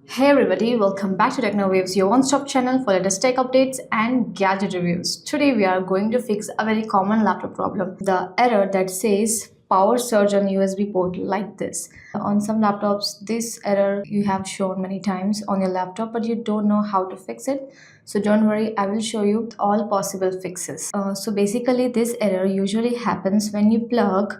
Hey everybody, welcome back to TechnoWaves, your one-stop channel for latest tech updates and gadget reviews. Today we are going to fix a very common laptop problem, the error that says power surge on USB port like this. On some laptops, this error you have shown many times on your laptop, but you don't know how to fix it. So don't worry, I will show you all possible fixes. So basically this error usually happens when you plug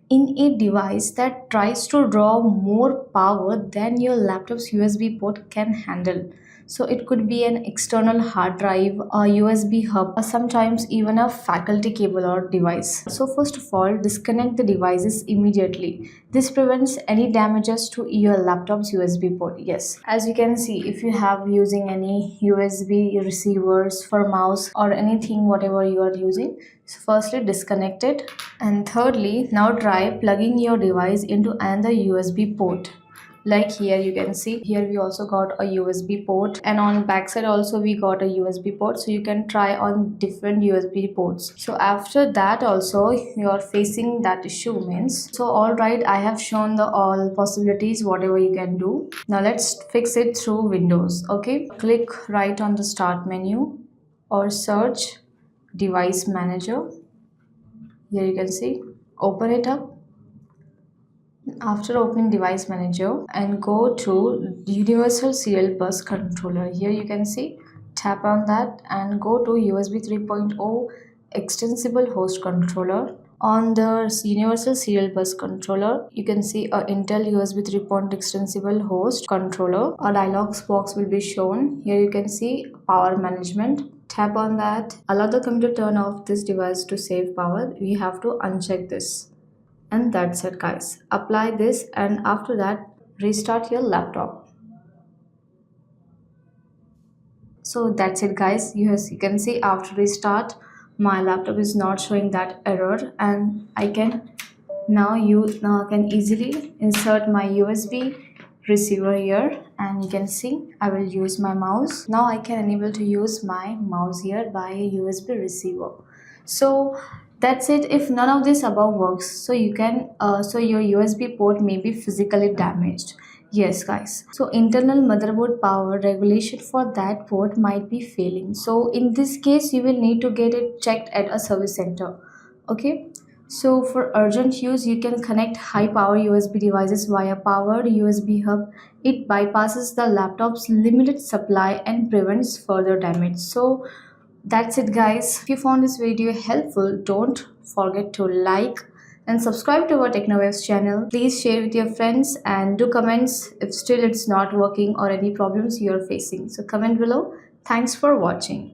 in a device that tries to draw more power than your laptop's USB port can handle. So it could be an external hard drive, a USB hub, or sometimes even a faculty cable or device. So first of all, disconnect the devices immediately. This prevents any damages to your laptop's USB port. Yes, as you can see, if you have using any USB receivers for mouse or anything whatever you are using, so firstly disconnect it, and thirdly now try plugging your device into another USB port. Like here you can see, here we also got a USB port, and on backside also we got a USB port, so you can try on different USB ports. So after that also you are facing that issue means, so all right, I have shown the all possibilities whatever you can do. Now let's fix it through Windows. Okay, click right on the start menu or search device manager. Here you can see, open it up. After opening device manager and go to universal serial bus controller, here you can see, tap on that and go to USB 3.0 extensible host controller. On the universal serial bus controller you can see a Intel USB 3.0 extensible host controller. A dialog box will be shown. Here you can see power management. Tap on that. Allow the computer to turn off this device to save power. We have to uncheck this. And that's it guys. Apply this and after that restart your laptop. So that's it guys. You can see after restart my laptop is not showing that error, and I can now can easily insert my USB receiver here, and you can see I will use my mouse. Now I can enable to use my mouse here by a USB receiver. So that's it. If none of this above works, so you can so your USB port may be physically damaged. Yes guys, so internal motherboard power regulation for that port might be failing, so in this case you will need to get it checked at a service center. Okay, so for urgent use you can connect high power USB devices via powered USB hub. It bypasses the laptop's limited supply and prevents further damage. So that's it guys. If you found this video helpful, don't forget to like and subscribe to our TechnoWaves channel. Please share with your friends and do comments if still it's not working or any problems you are facing. So comment below. Thanks for watching.